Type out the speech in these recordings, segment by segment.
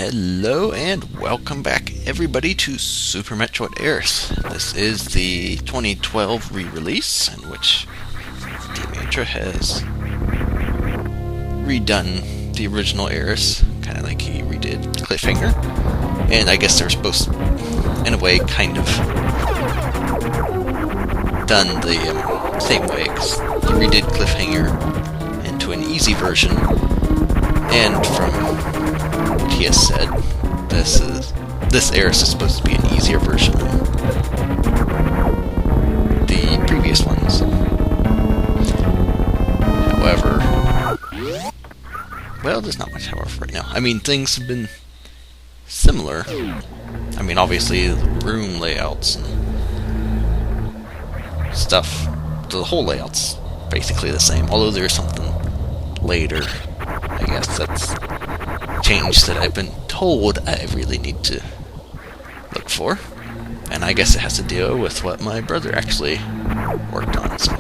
Hello and welcome back everybody to Super Metroid Eris. This is the 2012 re-release in which Metroid has redone the original Eris, kind of like he redid Cliffhanger. And I guess they're supposed to, in a way, kind of done the same way, because he redid Cliffhanger into an easy version. And from what he has said, this Eris is supposed to be an easier version than the previous ones. However, well, there's not much however right now. I mean, things have been similar. I mean, obviously, the room layouts and stuff, the whole layout's basically the same, although there's something later, I guess, that's changed that I've been told I really need to look for. And I guess it has to deal with what my brother actually worked on. So,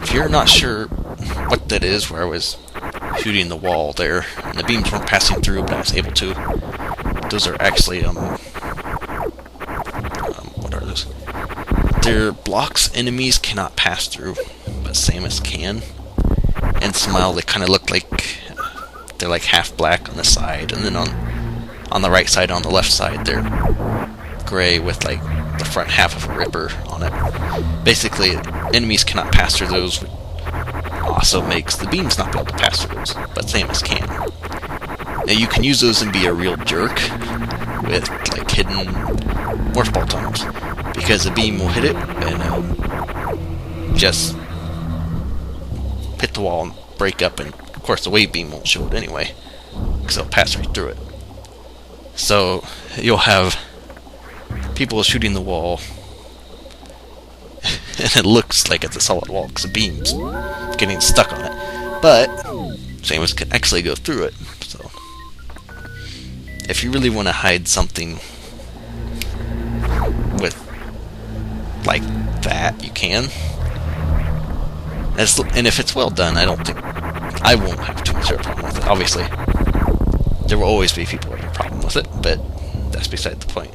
if you're not sure what that is, where I was shooting the wall there, and the beams weren't passing through, but I was able to. Those are actually, what are those? They're blocks enemies cannot pass through, but Samus can. And Smile, they kind of look like they're like half black on the side, and then on the right side, on the left side, they're gray with like the front half of a ripper on it. Basically, enemies cannot pass through those, which also makes the beams not be able to pass through those, but Samus can. Now you can use those and be a real jerk with like hidden morph ball tunnels, because the beam will hit it and just hit the wall and break up, and of course the wave beam won't show it anyway, because it'll pass right through it. So you'll have people shooting the wall, and it looks like it's a solid wall because the beam's getting stuck on it, but Samus can actually go through it. So if you really want to hide something with like that, you can. And if it's well done, I won't have too much of a problem with it. Obviously, there will always be people who have a problem with it, but that's beside the point.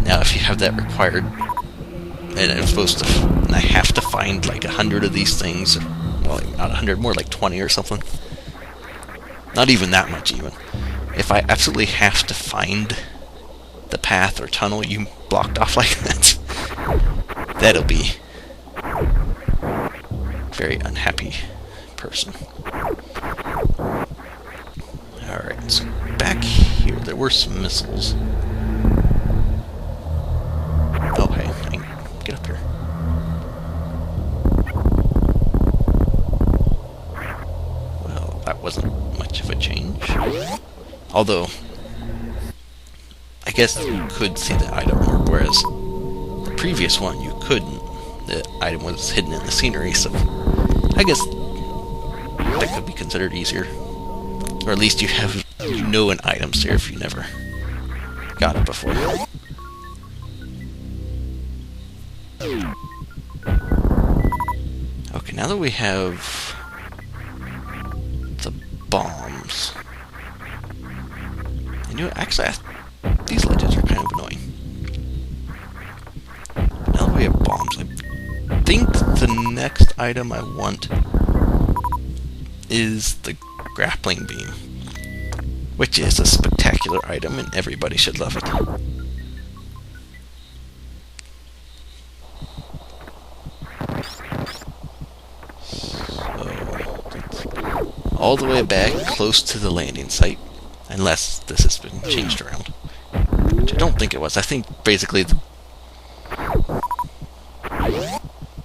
Now, if you have that required, and I'm supposed to, and I have to find like 100 of these things, well, not 100, more like 20 or something. Not even that much, even. If I absolutely have to find the path or tunnel you blocked off like that, that'll be a very unhappy person. Alright, so back here, there were some missiles. Oh, hey, get up here. Well, that wasn't much of a change. Although, I guess you could see the item more, whereas the previous one you couldn't. The item was hidden in the scenery, so I guess that could be considered easier. Or at least you know an item's there if you never got it before. Okay, now that we have the bombs, and actually, these ledges are kind of annoying. Now that we have bombs, I think the next item I want is the grappling beam, which is a spectacular item and everybody should love it. All the way back close to the landing site, unless this has been changed around, which I don't think it was. I think basically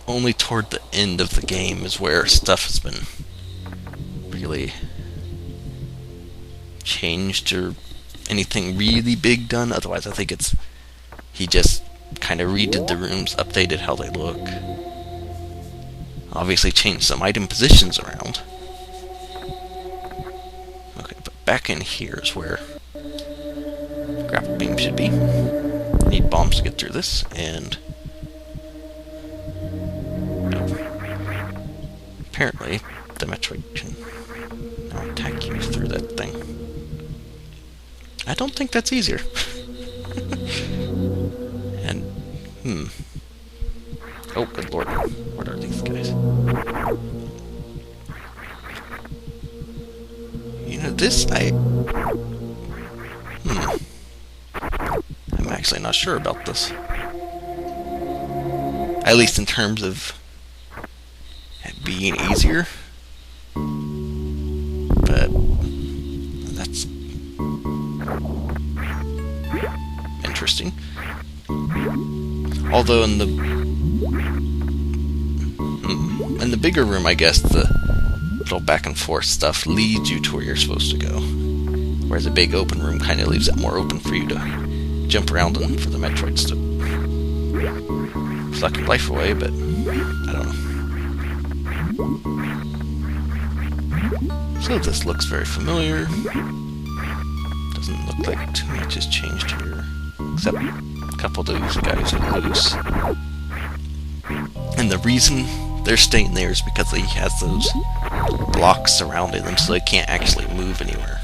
only toward the end of the game is where stuff has been really changed or anything really big done. Otherwise, I think he just kind of redid the rooms, updated how they look, obviously changed some item positions around. Okay, but back in here is where grapple beam should be. Need bombs to get through this, and apparently the Metroid can now attack you through that thing. I don't think that's easier. And, oh, good lord. What are these guys? You know, this, I'm actually not sure about this. At least in terms of it being easier. But that's interesting. Although in the bigger room, I guess the little back and forth stuff leads you to where you're supposed to go. Whereas a big open room kind of leaves it more open for you to jump around and for the Metroids to suck your life away, but I don't know. So this looks very familiar. Doesn't look like too much has changed here, except a couple of those guys are loose. And the reason they're staying there is because he has those blocks surrounding them, so they can't actually move anywhere.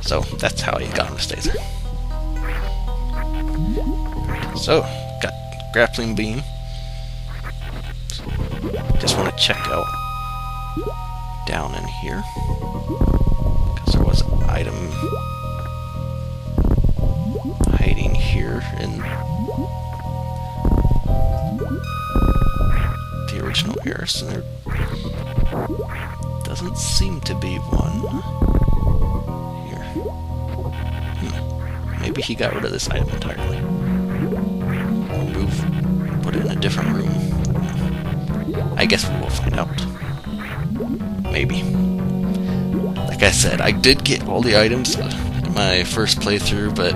So that's how he got them to stay there. So, got grappling beam. Just want to check out down in here, because there was an item hiding here in the original Eris, and there doesn't seem to be one here. Maybe he got rid of this item entirely. Or put it in a different room. I guess we will find out. Maybe. Like I said, I did get all the items in my first playthrough, but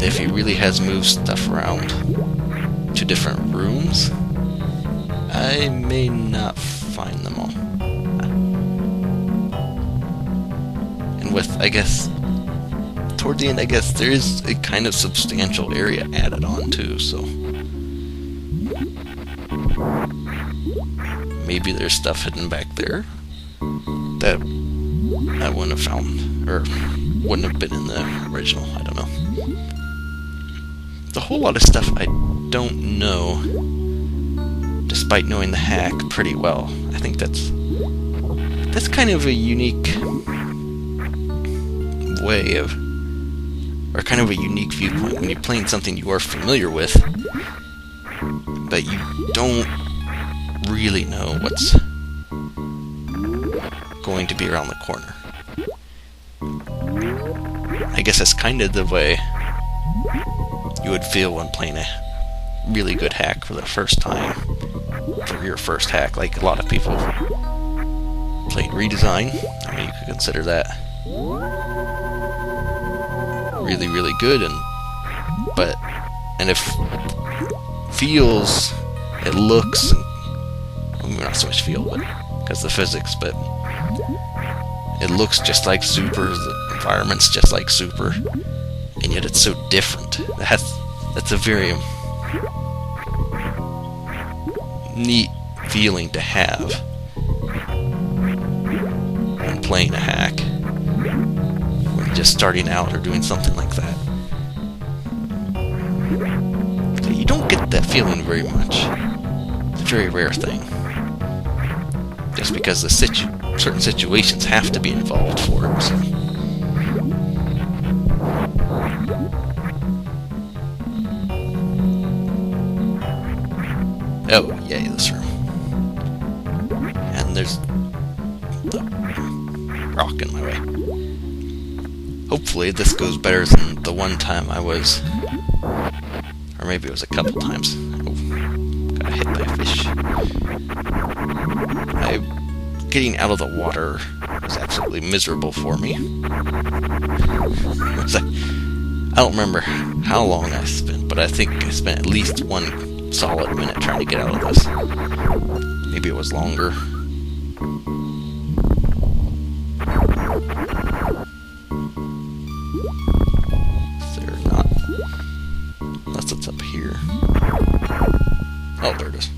if he really has moved stuff around to different rooms, I may not find them all. And with, I guess, toward the end, I guess there is a kind of substantial area added on too, so maybe there's stuff hidden back there that I wouldn't have found, or wouldn't have been in the original. I don't know. There's a whole lot of stuff I don't know, despite knowing the hack pretty well. I think that's kind of a unique way of, or kind of a unique viewpoint when you're playing something you are familiar with, but you don't really know what's going to be around the corner. I guess that's kind of the way you would feel when playing a really good hack for the first time, for your first hack. Like a lot of people played Redesign. I mean, you could consider that really, really good, and if feels, it looks, well, not so much feel, but because of the physics, but it looks just like Super, the environment's just like Super, and yet it's so different. That's a very neat feeling to have when playing a hack, when just starting out or doing something like that. So you don't get that feeling very much. It's a very rare thing. Just because the certain situations have to be involved for it. So. Oh, yay, this room. And there's the rock in my way. Hopefully this goes better than the one time I was, or maybe it was a couple times. Oh, got hit by a fish. Getting out of the water was absolutely miserable for me. I don't remember how long I spent, but I think I spent at least 1 solid minute trying to get out of this. Maybe it was longer. Is there not? Unless it's up here. Oh, there it is.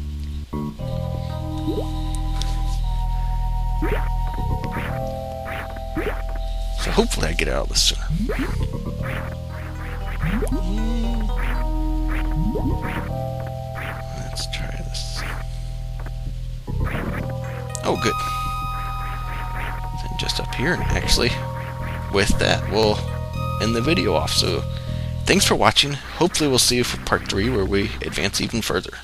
So hopefully I get out of this sooner. Let's try this. Oh, good. And just up here, actually, with that, we'll end the video off. So thanks for watching. Hopefully we'll see you for part 3 where we advance even further.